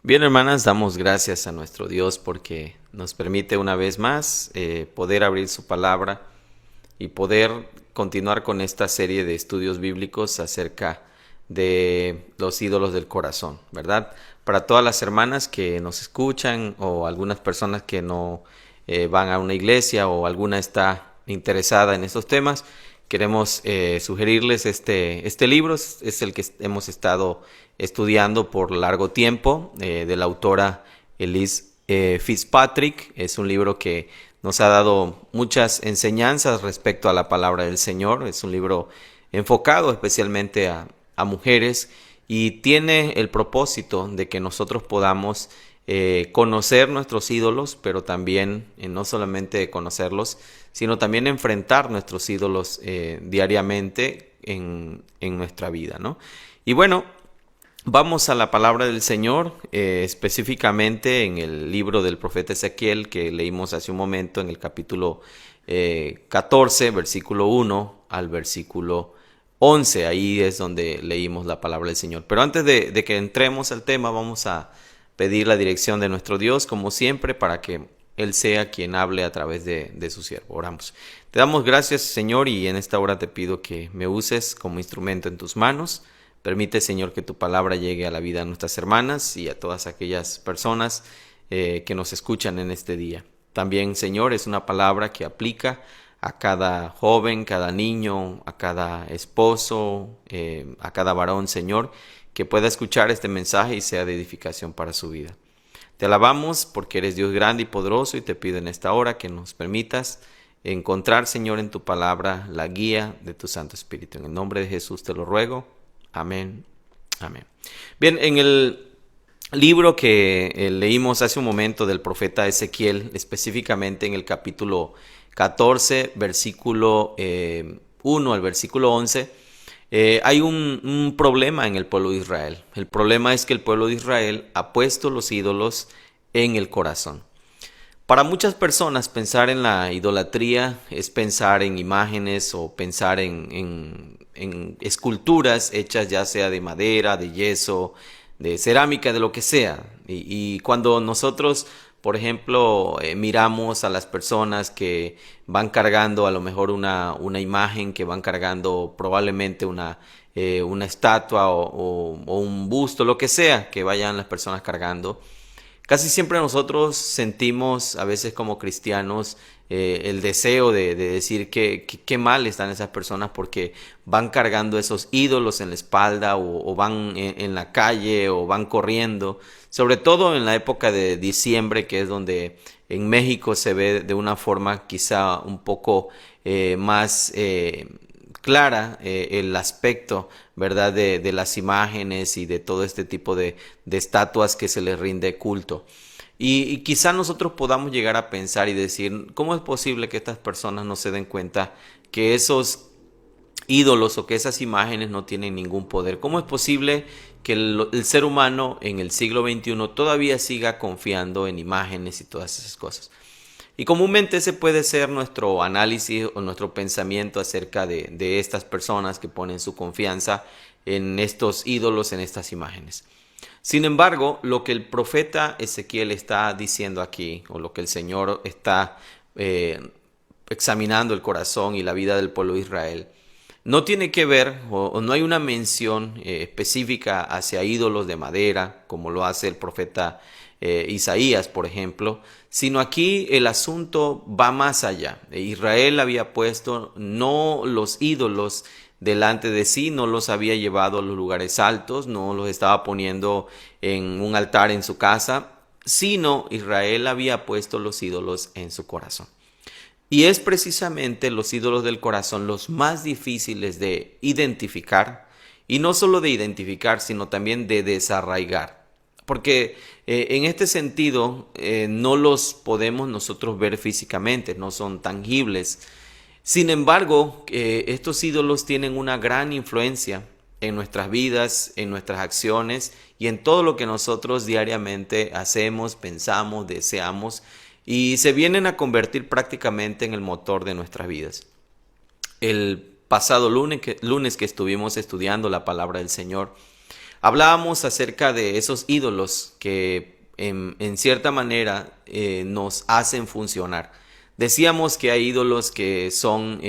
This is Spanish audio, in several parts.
Bien, hermanas, damos gracias a nuestro Dios porque nos permite una vez más poder abrir su palabra y poder continuar con esta serie de estudios bíblicos acerca de los ídolos del corazón, ¿verdad? Para todas las hermanas que nos escuchan o algunas personas que no van a una iglesia o alguna está interesada en estos temas, queremos sugerirles este libro. Es el que hemos estado estudiando por largo tiempo, de la autora Elise Fitzpatrick. Es un libro que nos ha dado muchas enseñanzas respecto a la palabra del Señor. Es un libro enfocado especialmente a mujeres y tiene el propósito de que nosotros podamos conocer nuestros ídolos, pero también no solamente conocerlos, sino también enfrentar nuestros ídolos diariamente en nuestra vida, ¿no? Y bueno, vamos a la palabra del Señor, específicamente en el libro del profeta Ezequiel que leímos hace un momento, en el capítulo 14, versículo 1 al versículo 11. Ahí es donde leímos la palabra del Señor. Pero antes de que entremos al tema, vamos a pedir la dirección de nuestro Dios, como siempre, para que Él sea quien hable a través de su siervo. Oramos. Te damos gracias, Señor, y en esta hora te pido que me uses como instrumento en tus manos. Permite, Señor, que tu palabra llegue a la vida de nuestras hermanas y a todas aquellas personas que nos escuchan en este día. También, Señor, es una palabra que aplica a cada joven, cada niño, a cada esposo, a cada varón, Señor, que pueda escuchar este mensaje y sea de edificación para su vida. Te alabamos porque eres Dios grande y poderoso, y te pido en esta hora que nos permitas encontrar, Señor, en tu palabra la guía de tu Santo Espíritu. En el nombre de Jesús te lo ruego. Amén. Amén. Bien, en el libro que leímos hace un momento del profeta Ezequiel, específicamente en el capítulo 14, versículo 1 al versículo 11, hay un problema en el pueblo de Israel. El problema es que el pueblo de Israel ha puesto los ídolos en el corazón. Para muchas personas, pensar en la idolatría es pensar en imágenes o pensar en esculturas hechas ya sea de madera, de yeso, de cerámica, de lo que sea. Y cuando nosotros, por ejemplo, miramos a las personas que van cargando a lo mejor una imagen, que van cargando probablemente una estatua o un busto, lo que sea que vayan las personas cargando, casi siempre nosotros sentimos, a veces como cristianos, el deseo de decir que qué mal están esas personas porque van cargando esos ídolos en la espalda, o van en la calle, o van corriendo. Sobre todo en la época de diciembre, que es donde en México se ve de una forma quizá un poco más clara el aspecto, ¿verdad? De las imágenes y de todo este tipo de estatuas que se les rinde culto. Y quizá nosotros podamos llegar a pensar y decir, ¿cómo es posible que estas personas no se den cuenta que esos ídolos o que esas imágenes no tienen ningún poder? ¿Cómo es posible que el ser humano en el siglo XXI todavía siga confiando en imágenes y todas esas cosas? Y comúnmente ese puede ser nuestro análisis o nuestro pensamiento acerca de estas personas que ponen su confianza en estos ídolos, en estas imágenes. Sin embargo, lo que el profeta Ezequiel está diciendo aquí, o lo que el Señor está examinando el corazón y la vida del pueblo de Israel, no tiene que ver, o no hay una mención específica hacia ídolos de madera, como lo hace el profeta Isaías, por ejemplo, sino aquí el asunto va más allá. Israel había puesto no los ídolos delante de sí, no los había llevado a los lugares altos, no los estaba poniendo en un altar en su casa, sino Israel había puesto los ídolos en su corazón. Y es precisamente los ídolos del corazón los más difíciles de identificar, y no solo de identificar, sino también de desarraigar. Porque en este sentido no los podemos nosotros ver físicamente, no son tangibles. Sin embargo, estos ídolos tienen una gran influencia en nuestras vidas, en nuestras acciones y en todo lo que nosotros diariamente hacemos, pensamos, deseamos, y se vienen a convertir prácticamente en el motor de nuestras vidas. El pasado lunes que estuvimos estudiando la palabra del Señor, Hablábamos acerca de esos ídolos que en cierta manera nos hacen funcionar. Decíamos que hay ídolos que son,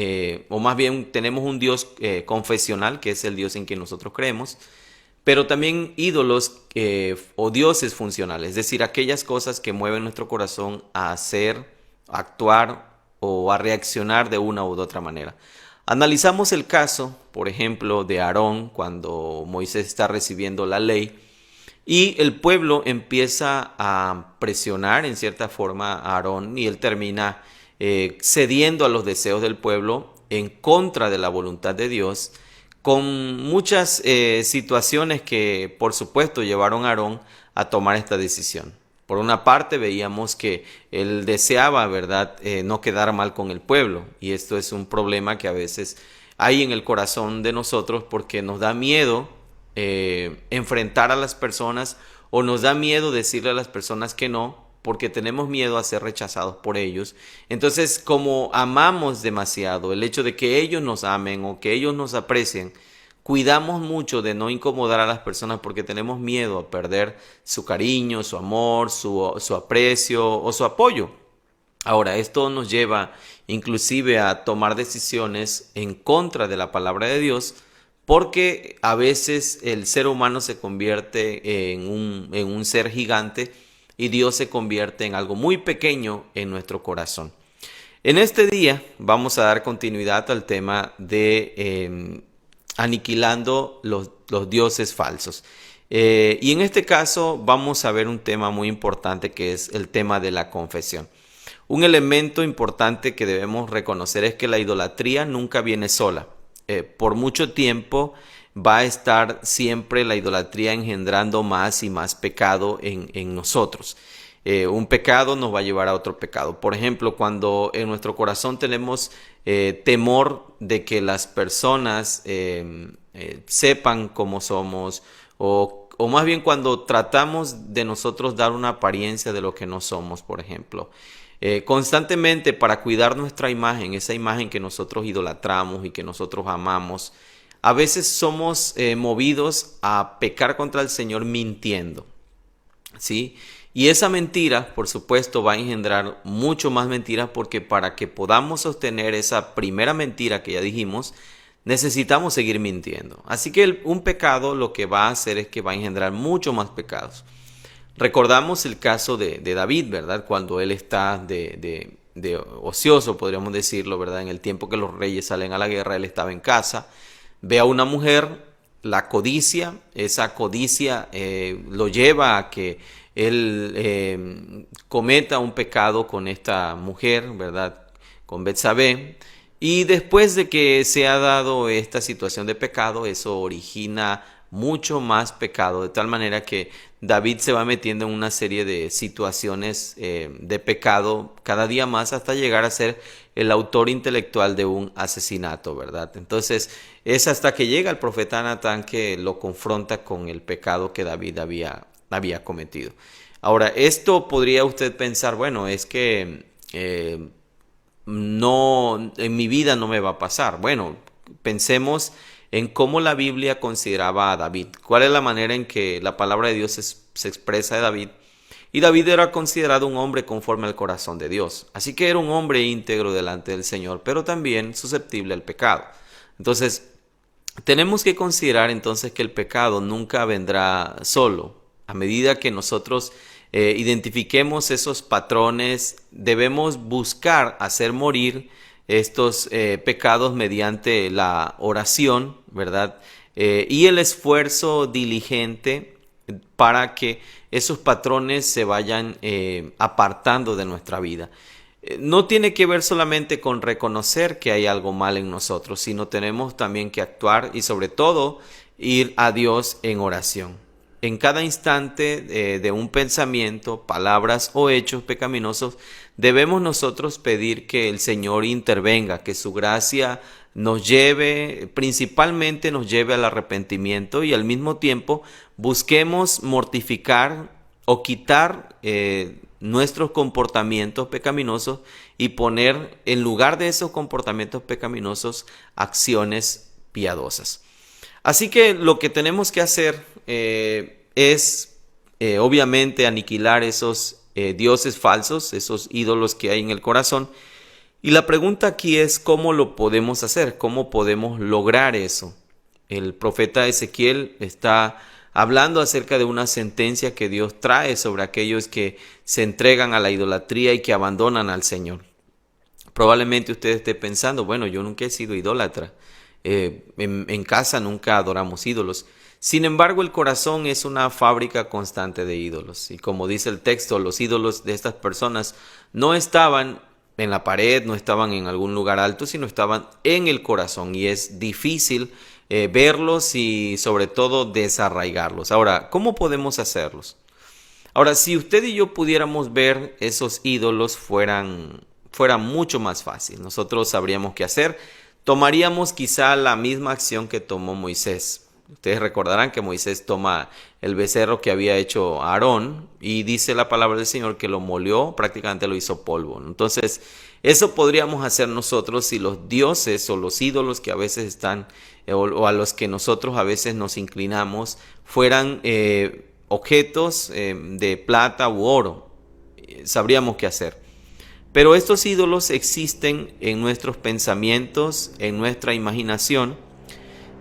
o más bien tenemos un Dios confesional, que es el Dios en que nosotros creemos, pero también ídolos o dioses funcionales, es decir, aquellas cosas que mueven nuestro corazón a hacer, a actuar o a reaccionar de una u otra manera. Analizamos el caso, por ejemplo, de Aarón cuando Moisés está recibiendo la ley y el pueblo empieza a presionar en cierta forma a Aarón y él termina cediendo a los deseos del pueblo en contra de la voluntad de Dios, con muchas situaciones que por supuesto llevaron a Aarón a tomar esta decisión. Por una parte veíamos que él deseaba, ¿verdad?, no quedar mal con el pueblo, y esto es un problema que a veces hay en el corazón de nosotros porque nos da miedo enfrentar a las personas, o nos da miedo decirle a las personas que no, porque tenemos miedo a ser rechazados por ellos. Entonces, como amamos demasiado el hecho de que ellos nos amen o que ellos nos aprecien, cuidamos mucho de no incomodar a las personas porque tenemos miedo a perder su cariño, su amor, su aprecio o su apoyo. Ahora, esto nos lleva inclusive a tomar decisiones en contra de la palabra de Dios, porque a veces el ser humano se convierte en un ser gigante y Dios se convierte en algo muy pequeño en nuestro corazón. En este día vamos a dar continuidad al tema de aniquilando los dioses falsos. Y en este caso vamos a ver un tema muy importante, que es el tema de la confesión. Un elemento importante que debemos reconocer es que la idolatría nunca viene sola. Por mucho tiempo va a estar siempre la idolatría engendrando más y más pecado en nosotros. Un pecado nos va a llevar a otro pecado. Por ejemplo, cuando en nuestro corazón tenemos temor de que las personas sepan cómo somos, o más bien cuando tratamos de nosotros dar una apariencia de lo que no somos, por ejemplo. Constantemente, para cuidar nuestra imagen, esa imagen que nosotros idolatramos y que nosotros amamos, a veces somos movidos a pecar contra el Señor mintiendo, ¿sí? Y esa mentira, por supuesto, va a engendrar mucho más mentiras, porque para que podamos sostener esa primera mentira que ya dijimos, necesitamos seguir mintiendo. Así que un pecado lo que va a hacer es que va a engendrar mucho más pecados. Recordamos el caso de David, ¿verdad? Cuando él está de ocioso, podríamos decirlo, ¿verdad? En el tiempo que los reyes salen a la guerra, él estaba en casa, ve a una mujer, la codicia, esa codicia lo lleva a que él cometa un pecado con esta mujer, ¿verdad?, con Betsabé. Y después de que se ha dado esta situación de pecado, eso origina mucho más pecado, de tal manera que David se va metiendo en una serie de situaciones de pecado cada día más, hasta llegar a ser el autor intelectual de un asesinato, ¿verdad? Entonces es hasta que llega el profeta Natán que lo confronta con el pecado que David había cometido. Ahora, esto podría usted pensar, bueno, es que no, en mi vida no me va a pasar. Bueno, pensemos en cómo la Biblia consideraba a David. ¿Cuál es la manera en que la palabra de Dios se expresa de David? Y David era considerado un hombre conforme al corazón de Dios. Así que era un hombre íntegro delante del Señor, pero también susceptible al pecado. Entonces, tenemos que considerar entonces que el pecado nunca vendrá solo. A medida que nosotros identifiquemos esos patrones, debemos buscar hacer morir estos pecados mediante la oración, ¿verdad? Y el esfuerzo diligente para que esos patrones se vayan apartando de nuestra vida. No tiene que ver solamente con reconocer que hay algo mal en nosotros, sino tenemos también que actuar y sobre todo ir a Dios en oración. En cada instante de un pensamiento, palabras o hechos pecaminosos, debemos nosotros pedir que el Señor intervenga, que su gracia nos lleve, principalmente nos lleve al arrepentimiento, y al mismo tiempo busquemos mortificar o quitar nuestros comportamientos pecaminosos y poner en lugar de esos comportamientos pecaminosos acciones piadosas. Así que lo que tenemos que hacer es obviamente aniquilar esos dioses falsos, esos ídolos que hay en el corazón. Y la pregunta aquí es cómo lo podemos hacer, cómo podemos lograr eso. El profeta Ezequiel está hablando acerca de una sentencia que Dios trae sobre aquellos que se entregan a la idolatría y que abandonan al Señor. Probablemente usted esté pensando, bueno, yo nunca he sido idólatra, en casa nunca adoramos ídolos. Sin embargo, el corazón es una fábrica constante de ídolos. Y como dice el texto, los ídolos de estas personas no estaban en la pared, no estaban en algún lugar alto, sino estaban en el corazón. Y es difícil verlos y sobre todo desarraigarlos. Ahora, ¿cómo podemos hacerlos? Ahora, si usted y yo pudiéramos ver esos ídolos fuera mucho más fácil. Nosotros sabríamos qué hacer. Tomaríamos quizá la misma acción que tomó Moisés. Ustedes recordarán que Moisés toma el becerro que había hecho Aarón y dice la palabra del Señor que lo molió, prácticamente lo hizo polvo. Entonces, eso podríamos hacer nosotros si los dioses o los ídolos que a veces están o a los que nosotros a veces nos inclinamos fueran objetos de plata u oro. Sabríamos qué hacer. Pero estos ídolos existen en nuestros pensamientos, en nuestra imaginación,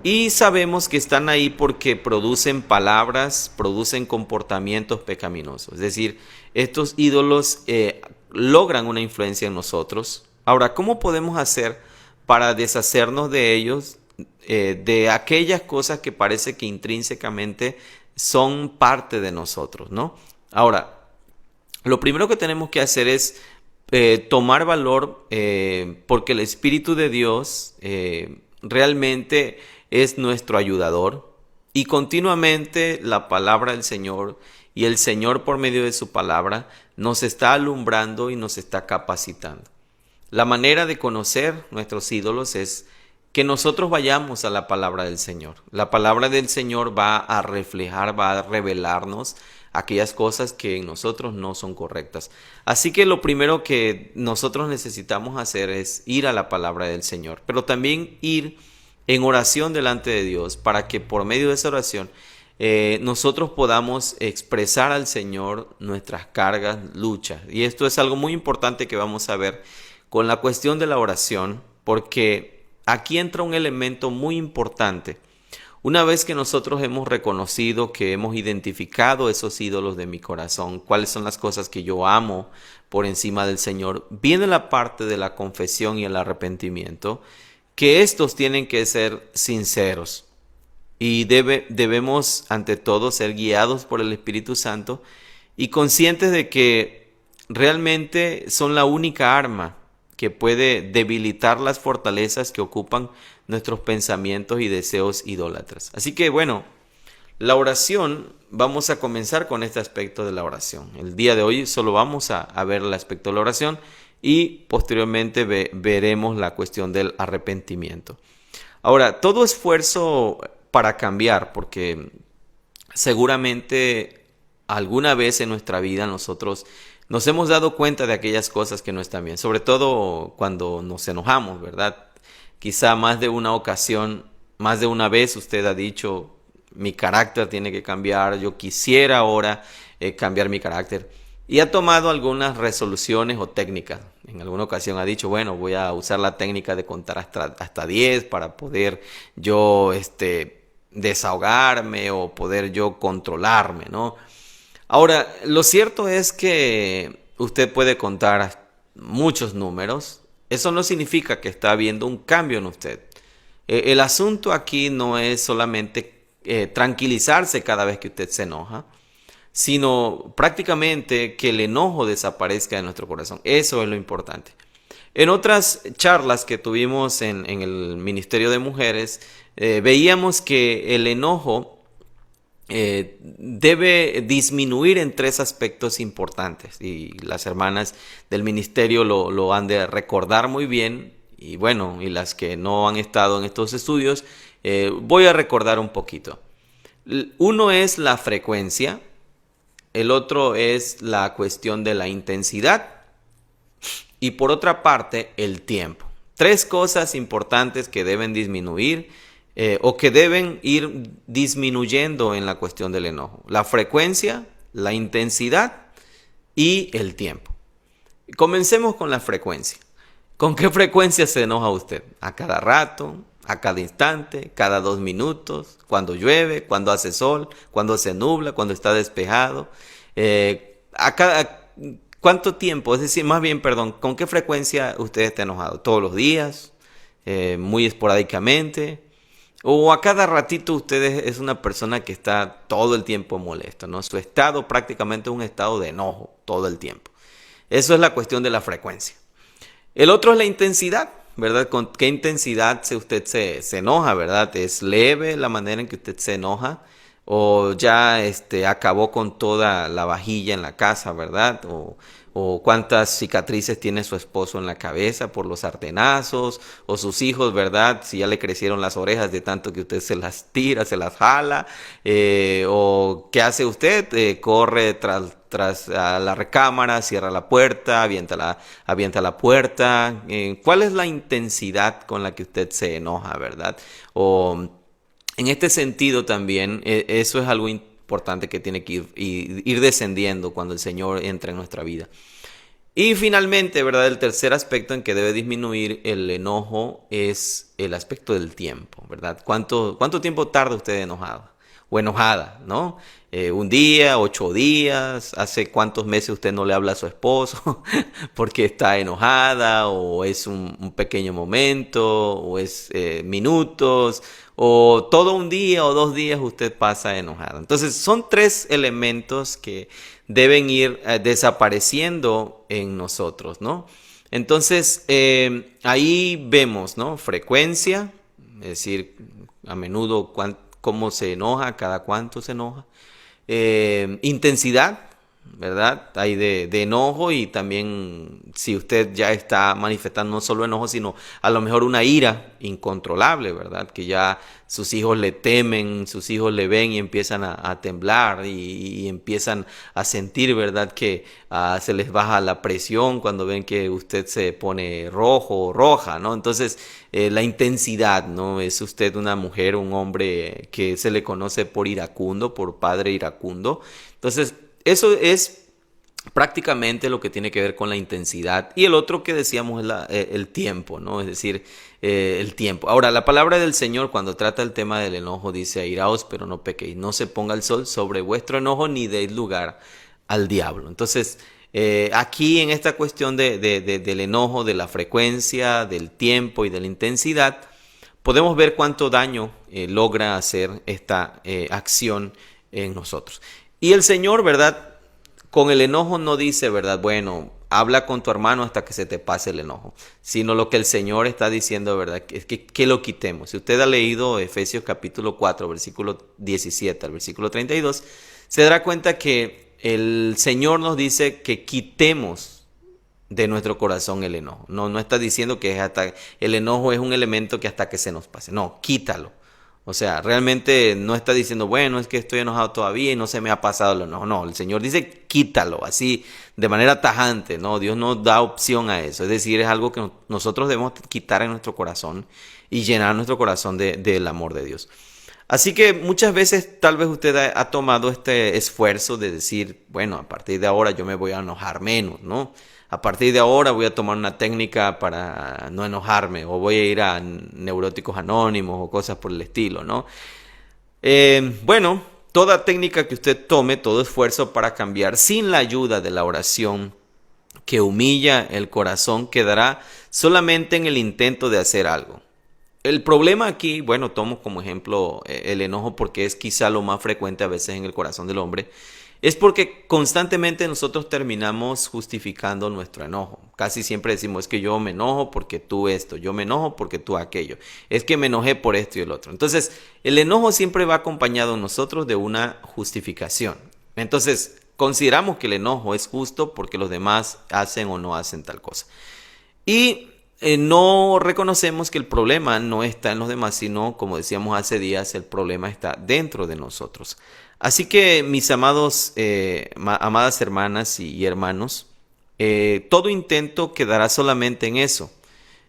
y sabemos que están ahí porque producen palabras, producen comportamientos pecaminosos. Es decir, estos ídolos logran una influencia en nosotros. Ahora, ¿cómo podemos hacer para deshacernos de ellos, de aquellas cosas que parece que intrínsecamente son parte de nosotros, ¿no? Ahora, lo primero que tenemos que hacer es tomar valor porque el Espíritu de Dios realmente es nuestro ayudador y continuamente la palabra del Señor y el Señor por medio de su palabra nos está alumbrando y nos está capacitando. La manera de conocer nuestros ídolos es que nosotros vayamos a la palabra del Señor. La palabra del Señor va a reflejar, va a revelarnos aquellas cosas que en nosotros no son correctas. Así que lo primero que nosotros necesitamos hacer es ir a la palabra del Señor, pero también ir en oración delante de Dios para que por medio de esa oración nosotros podamos expresar al Señor nuestras cargas, luchas. Y esto es algo muy importante que vamos a ver con la cuestión de la oración, porque aquí entra un elemento muy importante. Una vez que nosotros hemos reconocido, que hemos identificado esos ídolos de mi corazón, cuáles son las cosas que yo amo por encima del Señor, viene la parte de la confesión y el arrepentimiento, que estos tienen que ser sinceros y debemos ante todo ser guiados por el Espíritu Santo y conscientes de que realmente son la única arma que puede debilitar las fortalezas que ocupan nuestros pensamientos y deseos idólatras. Así que bueno, la oración, vamos a comenzar con este aspecto de la oración. El día de hoy solo vamos a ver el aspecto de la oración y posteriormente veremos la cuestión del arrepentimiento. Ahora, todo esfuerzo para cambiar, porque seguramente alguna vez en nuestra vida nosotros nos hemos dado cuenta de aquellas cosas que no están bien, sobre todo cuando nos enojamos, ¿verdad? Quizá más de una ocasión, más de una vez usted ha dicho, mi carácter tiene que cambiar, yo quisiera ahora cambiar mi carácter. Y ha tomado algunas resoluciones o técnicas. En alguna ocasión ha dicho, bueno, voy a usar la técnica de contar hasta 10 para poder yo desahogarme o poder yo controlarme, ¿no? Ahora, lo cierto es que usted puede contar muchos números. Eso no significa que está habiendo un cambio en usted. El asunto aquí no es solamente tranquilizarse cada vez que usted se enoja, sino prácticamente que el enojo desaparezca de nuestro corazón. Eso es lo importante. En otras charlas que tuvimos en el Ministerio de Mujeres, veíamos que el enojo debe disminuir en 3 aspectos importantes y las hermanas del ministerio lo han de recordar muy bien y bueno, y las que no han estado en estos estudios, voy a recordar un poquito. Uno es la frecuencia, el otro es la cuestión de la intensidad y por otra parte el tiempo. 3 cosas importantes que deben disminuir o que deben ir disminuyendo en la cuestión del enojo. La frecuencia, la intensidad y el tiempo. Comencemos con la frecuencia. ¿Con qué frecuencia se enoja usted? ¿A cada rato? ¿A cada instante? ¿Cada 2 minutos? ¿Cuando llueve? ¿Cuando hace sol? ¿Cuando se nubla? ¿Cuando está despejado? ¿Cuánto tiempo? Es decir, más bien, perdón, ¿con qué frecuencia usted está enojado? ¿Todos los días? ¿Muy esporádicamente? ¿O a cada ratito usted es una persona que está todo el tiempo molesto, ¿no? Su estado prácticamente es un estado de enojo todo el tiempo. Eso es la cuestión de la frecuencia. El otro es la intensidad, ¿verdad? ¿Con qué intensidad usted se enoja, verdad? ¿Es leve la manera en que usted se enoja? ¿O ya acabó con toda la vajilla en la casa, verdad? ¿O cuántas cicatrices tiene su esposo en la cabeza por los sartenazos? ¿O sus hijos, verdad? Si ya le crecieron las orejas de tanto que usted se las tira, se las jala. ¿O qué hace usted? Corre tras a la recámara, cierra la puerta, avienta la puerta. ¿Cuál es la intensidad con la que usted se enoja, verdad? O en este sentido también, eso es algo importante que tiene que ir descendiendo cuando el Señor entra en nuestra vida. Y finalmente, ¿verdad? El tercer aspecto en que debe disminuir el enojo es el aspecto del tiempo, ¿verdad? ¿Cuánto tiempo tarda usted enojado o enojada, ¿no? Un día, 8 días, ¿hace cuántos meses usted no le habla a su esposo porque está enojada? ¿O es un pequeño momento? ¿O es minutos? ¿O todo un día o 2 días usted pasa enojada? Entonces son 3 elementos que deben ir desapareciendo en nosotros, ¿no? Entonces ahí vemos, ¿no? Frecuencia, es decir, a menudo cómo se enoja, cada cuánto se enoja. Intensidad, ¿verdad? Hay de enojo, y también si usted ya está manifestando no solo enojo, sino a lo mejor una ira incontrolable, ¿verdad? Que ya sus hijos le temen, sus hijos le ven y empiezan a temblar y empiezan a sentir, ¿verdad? Que se les baja la presión cuando ven que usted se pone rojo o roja, ¿no? Entonces, la intensidad, ¿no? Es usted una mujer, un hombre que se le conoce por iracundo, por padre iracundo. Entonces, eso es prácticamente lo que tiene que ver con la intensidad. Y el otro que decíamos es el tiempo, ¿no? Es decir, el tiempo. Ahora, la palabra del Señor cuando trata el tema del enojo dice: airaos, pero no pequéis. No se ponga el sol sobre vuestro enojo, ni deis lugar al diablo. Entonces, aquí en esta cuestión del enojo, de la frecuencia, del tiempo y de la intensidad, podemos ver cuánto daño logra hacer esta acción en nosotros. Y el Señor, ¿verdad? Con el enojo no dice, ¿verdad? Bueno, habla con tu hermano hasta que se te pase el enojo. Sino lo que el Señor está diciendo, ¿verdad? Es que lo quitemos. Si usted ha leído Efesios capítulo 4, versículo 17 al versículo 32, se dará cuenta que el Señor nos dice que quitemos de nuestro corazón el enojo. No está diciendo que el enojo es un elemento que hasta que se nos pase. No, quítalo. O sea, realmente no está diciendo, bueno, es que estoy enojado todavía y no se me ha pasado el enojo. No, el Señor dice, quítalo, así, de manera tajante, ¿no? Dios no da opción a eso. Es decir, es algo que nosotros debemos quitar en nuestro corazón y llenar nuestro corazón del amor de Dios. Así que muchas veces tal vez usted ha tomado este esfuerzo de decir, bueno, a partir de ahora yo me voy a enojar menos, ¿no? A partir de ahora voy a tomar una técnica para no enojarme, o voy a ir a neuróticos anónimos o cosas por el estilo, ¿no? Bueno, toda técnica que usted tome, todo esfuerzo para cambiar sin la ayuda de la oración que humilla el corazón, quedará solamente en el intento de hacer algo. El problema aquí, bueno, tomo como ejemplo el enojo porque es quizá lo más frecuente a veces en el corazón del hombre. Es porque constantemente nosotros terminamos justificando nuestro enojo. Casi siempre decimos, es que yo me enojo porque tú esto, yo me enojo porque tú aquello, es que me enojé por esto y el otro. Entonces, el enojo siempre va acompañado en nosotros de una justificación. Entonces, consideramos que el enojo es justo porque los demás hacen o no hacen tal cosa. Y no reconocemos que el problema no está en los demás, sino, como decíamos hace días, el problema está dentro de nosotros. Así que, mis amados, amadas hermanas y hermanos, todo intento quedará solamente en eso.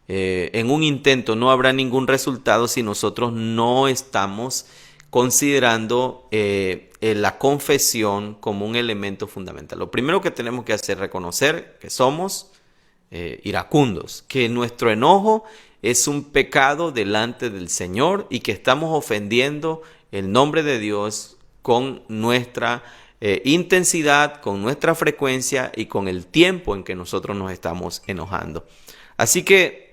en un intento no habrá ningún resultado si nosotros no estamos considerando la confesión como un elemento fundamental. Lo primero que tenemos que hacer es reconocer que somos iracundos, que nuestro enojo es un pecado delante del Señor y que estamos ofendiendo el nombre de Dios con nuestra intensidad, con nuestra frecuencia y con el tiempo en que nosotros nos estamos enojando. Así que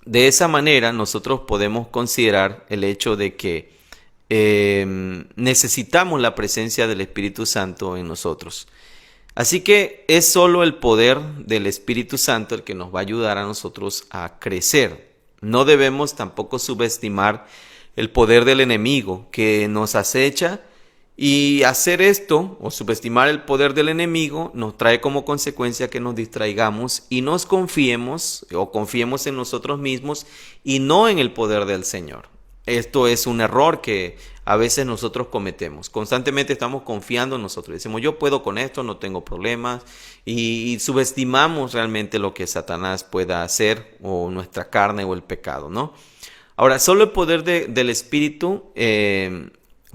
de esa manera nosotros podemos considerar el hecho de que necesitamos la presencia del Espíritu Santo en nosotros. Así que es solo el poder del Espíritu Santo el que nos va a ayudar a nosotros a crecer. No debemos tampoco subestimar el poder del enemigo que nos acecha, y hacer esto o subestimar el poder del enemigo nos trae como consecuencia que nos distraigamos y nos confiemos en nosotros mismos y no en el poder del Señor. Esto es un error que a veces nosotros cometemos. Constantemente estamos confiando en nosotros. Decimos, yo puedo con esto, no tengo problemas. Y subestimamos realmente lo que Satanás pueda hacer, o nuestra carne o el pecado, ¿no? Ahora, solo el poder del Espíritu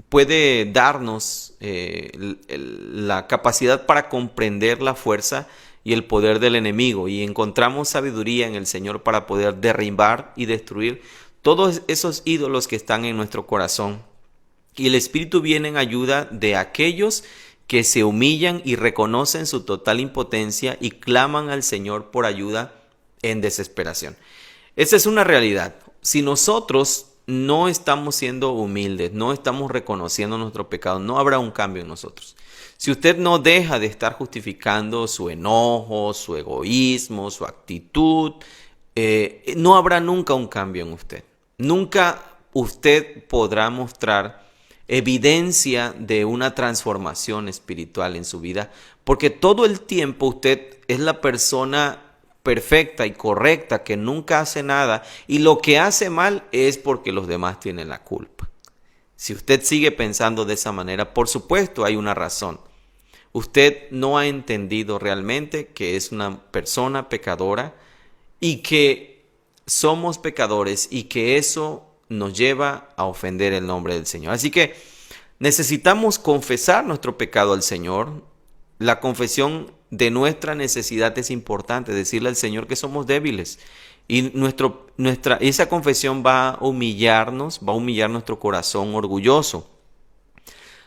puede darnos la capacidad para comprender la fuerza y el poder del enemigo. Y encontramos sabiduría en el Señor para poder derribar y destruir todos esos ídolos que están en nuestro corazón. Y el Espíritu viene en ayuda de aquellos que se humillan y reconocen su total impotencia y claman al Señor por ayuda en desesperación. Esa es una realidad. Si nosotros no estamos siendo humildes, no estamos reconociendo nuestro pecado, no habrá un cambio en nosotros. Si usted no deja de estar justificando su enojo, su egoísmo, su actitud, no habrá nunca un cambio en usted. Nunca usted podrá mostrar evidencia de una transformación espiritual en su vida, porque todo el tiempo usted es la persona perfecta y correcta que nunca hace nada, y lo que hace mal es porque los demás tienen la culpa. Si usted sigue pensando de esa manera, por supuesto hay una razón. Usted no ha entendido realmente que es una persona pecadora y que somos pecadores y que eso nos lleva a ofender el nombre del Señor. Así que necesitamos confesar nuestro pecado al Señor. La confesión de nuestra necesidad es importante, decirle al Señor que somos débiles, y esa confesión va a humillar nuestro corazón orgulloso.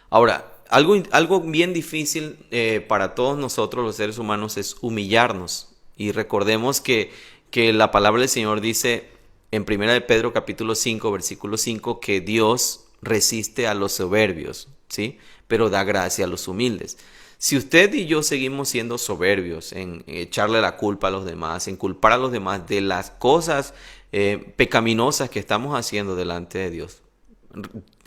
Ahora, algo bien difícil para todos nosotros los seres humanos es humillarnos, y recordemos que la palabra del Señor dice en 1 de Pedro capítulo 5 versículo 5 que Dios resiste a los soberbios, ¿sí? Pero da gracia a los humildes. Si usted y yo seguimos siendo soberbios en echarle la culpa a los demás, en culpar a los demás de las cosas pecaminosas que estamos haciendo delante de Dios,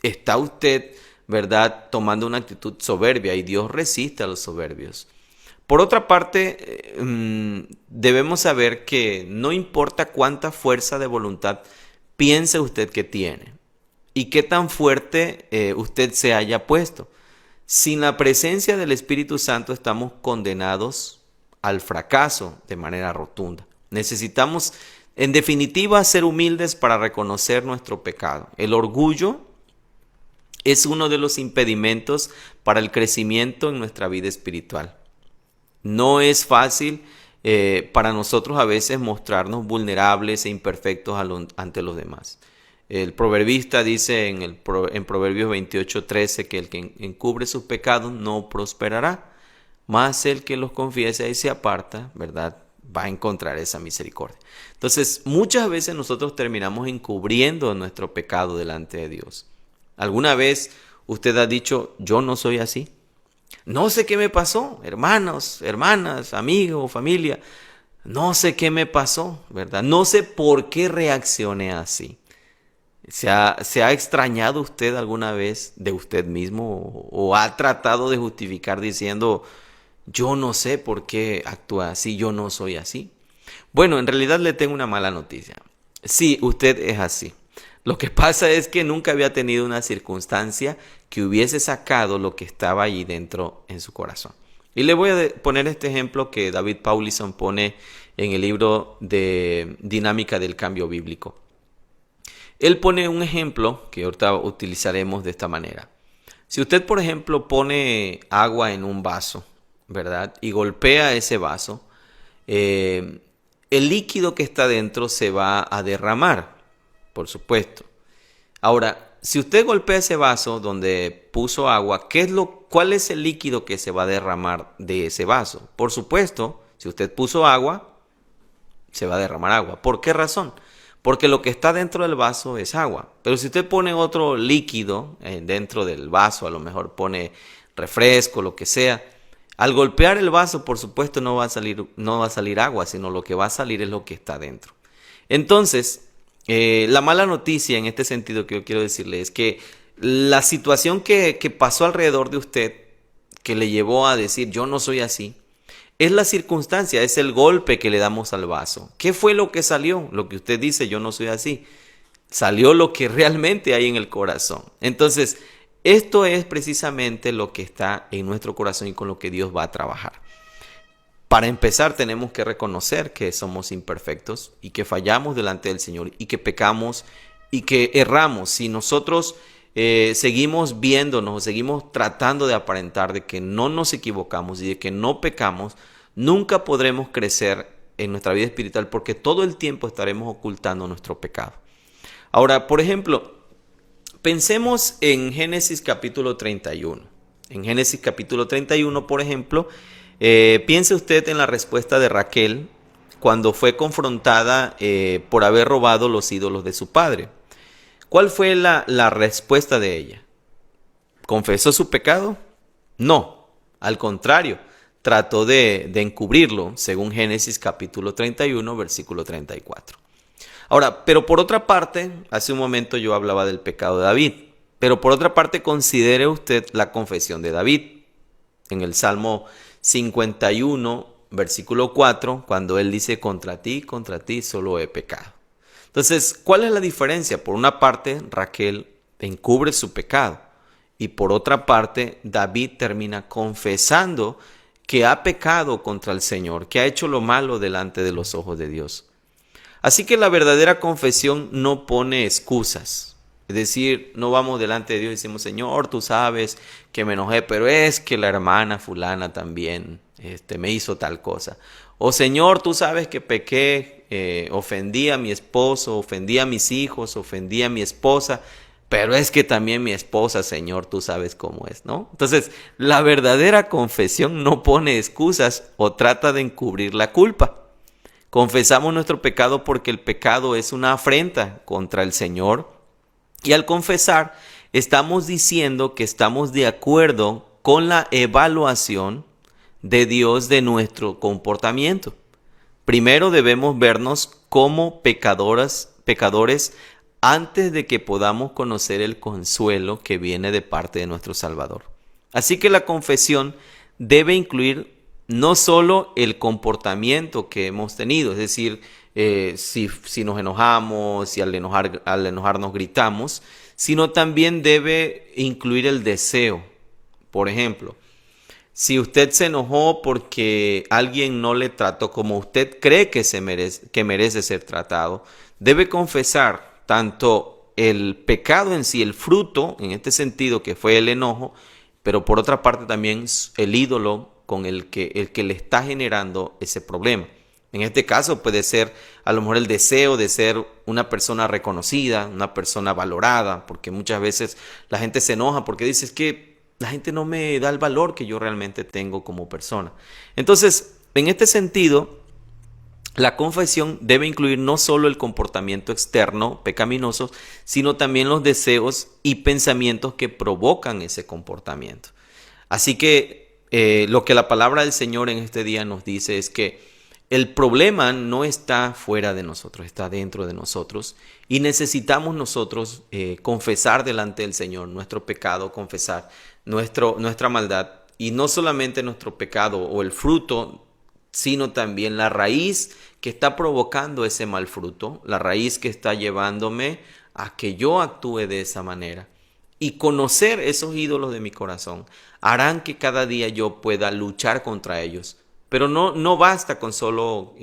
está usted, ¿verdad?, tomando una actitud soberbia, y Dios resiste a los soberbios. Por otra parte, debemos saber que no importa cuánta fuerza de voluntad piense usted que tiene y qué tan fuerte usted se haya puesto. Sin la presencia del Espíritu Santo estamos condenados al fracaso de manera rotunda. Necesitamos, en definitiva, ser humildes para reconocer nuestro pecado. El orgullo es uno de los impedimentos para el crecimiento en nuestra vida espiritual. No es fácil para nosotros a veces mostrarnos vulnerables e imperfectos ante los demás. El proverbista dice en Proverbios 28:13 que el que encubre sus pecados no prosperará, mas el que los confiesa y se aparta, ¿verdad?, va a encontrar esa misericordia. Entonces, muchas veces nosotros terminamos encubriendo nuestro pecado delante de Dios. ¿Alguna vez usted ha dicho, yo no soy así? No sé qué me pasó, hermanos, hermanas, amigos, familia. No sé qué me pasó, ¿verdad? No sé por qué reaccioné así. ¿Se ha extrañado usted alguna vez de usted mismo o ha tratado de justificar diciendo, yo no sé por qué actúa así, yo no soy así? Bueno, en realidad le tengo una mala noticia. Sí, usted es así. Lo que pasa es que nunca había tenido una circunstancia que hubiese sacado lo que estaba allí dentro en su corazón. Y le voy a poner este ejemplo que David Paulison pone en el libro de Dinámica del Cambio Bíblico. Él pone un ejemplo que ahorita utilizaremos de esta manera. Si usted, por ejemplo, pone agua en un vaso, ¿verdad? Y golpea ese vaso, el líquido que está dentro se va a derramar, por supuesto. Ahora, si usted golpea ese vaso donde puso agua, ¿cuál es el líquido que se va a derramar de ese vaso? Por supuesto, si usted puso agua, se va a derramar agua. ¿Por qué razón? Porque lo que está dentro del vaso es agua. Pero si usted pone otro líquido dentro del vaso, a lo mejor pone refresco, lo que sea, al golpear el vaso, por supuesto, no va a salir agua, sino lo que va a salir es lo que está dentro. Entonces, la mala noticia en este sentido que yo quiero decirle es que la situación que pasó alrededor de usted, que le llevó a decir yo no soy así, es la circunstancia, es el golpe que le damos al vaso. ¿Qué fue lo que salió? Lo que usted dice, yo no soy así. Salió lo que realmente hay en el corazón. Entonces, esto es precisamente lo que está en nuestro corazón y con lo que Dios va a trabajar. Para empezar, tenemos que reconocer que somos imperfectos y que fallamos delante del Señor y que pecamos y que erramos. Si nosotros seguimos viéndonos, seguimos tratando de aparentar de que no nos equivocamos y de que no pecamos, nunca podremos crecer en nuestra vida espiritual porque todo el tiempo estaremos ocultando nuestro pecado. Ahora, por ejemplo, pensemos en Génesis capítulo 31. En Génesis capítulo 31, por ejemplo, piense usted en la respuesta de Raquel cuando fue confrontada por haber robado los ídolos de su padre. ¿Cuál fue la respuesta de ella? ¿Confesó su pecado? No, al contrario, trató de encubrirlo, según Génesis capítulo 31, versículo 34. Ahora, pero por otra parte, hace un momento yo hablaba del pecado de David, pero por otra parte considere usted la confesión de David en el Salmo 51, versículo 4, cuando él dice contra ti solo he pecado. Entonces, ¿cuál es la diferencia? Por una parte, Raquel encubre su pecado y por otra parte, David termina confesando que ha pecado contra el Señor, que ha hecho lo malo delante de los ojos de Dios. Así que la verdadera confesión no pone excusas. Es decir, no vamos delante de Dios y decimos, Señor, tú sabes que me enojé, pero es que la hermana fulana también me hizo tal cosa. O Señor, tú sabes que pequé, ofendí a mi esposo, ofendí a mis hijos, ofendí a mi esposa, pero es que también mi esposa, Señor, tú sabes cómo es, ¿no? Entonces, la verdadera confesión no pone excusas o trata de encubrir la culpa. Confesamos nuestro pecado porque el pecado es una afrenta contra el Señor y al confesar estamos diciendo que estamos de acuerdo con la evaluación de Dios de nuestro comportamiento. Primero debemos vernos como pecadores antes de que podamos conocer el consuelo que viene de parte de nuestro Salvador. Así que la confesión debe incluir no solo el comportamiento que hemos tenido, es decir, si nos enojamos, si al enojarnos gritamos, sino también debe incluir el deseo. Por ejemplo, si usted se enojó porque alguien no le trató como usted cree que merece ser tratado, debe confesar tanto el pecado en sí, el fruto, en este sentido que fue el enojo, pero por otra parte también el ídolo con el que le está generando ese problema. En este caso puede ser a lo mejor el deseo de ser una persona reconocida, una persona valorada, porque muchas veces la gente se enoja porque dice es que la gente no me da el valor que yo realmente tengo como persona. Entonces, en este sentido, la confesión debe incluir no solo el comportamiento externo pecaminoso, sino también los deseos y pensamientos que provocan ese comportamiento. Así que lo que la palabra del Señor en este día nos dice es que el problema no está fuera de nosotros, está dentro de nosotros y necesitamos nosotros confesar delante del Señor nuestro pecado, confesar nuestra maldad y no solamente nuestro pecado o el fruto, sino también la raíz que está provocando ese mal fruto, la raíz que está llevándome a que yo actúe de esa manera. Y conocer esos ídolos de mi corazón harán que cada día yo pueda luchar contra ellos, Pero no basta con solo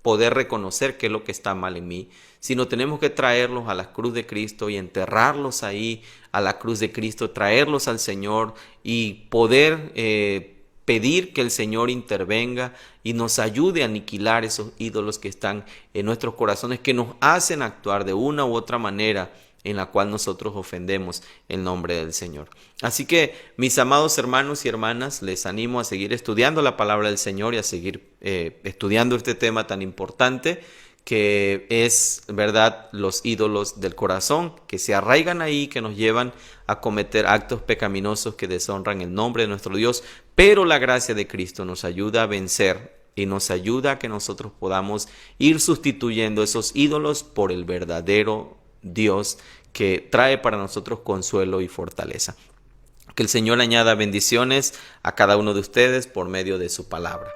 poder reconocer qué es lo que está mal en mí, sino tenemos que traerlos a la cruz de Cristo y enterrarlos ahí a la cruz de Cristo, traerlos al Señor y poder pedir que el Señor intervenga y nos ayude a aniquilar esos ídolos que están en nuestros corazones, que nos hacen actuar de una u otra manera en la cual nosotros ofendemos el nombre del Señor. Así que, mis amados hermanos y hermanas, les animo a seguir estudiando la palabra del Señor y a seguir estudiando este tema tan importante que es, ¿verdad?, los ídolos del corazón, que se arraigan ahí, que nos llevan a cometer actos pecaminosos que deshonran el nombre de nuestro Dios, pero la gracia de Cristo nos ayuda a vencer y nos ayuda a que nosotros podamos ir sustituyendo esos ídolos por el verdadero Dios que trae para nosotros consuelo y fortaleza. Que el Señor añada bendiciones a cada uno de ustedes por medio de su palabra.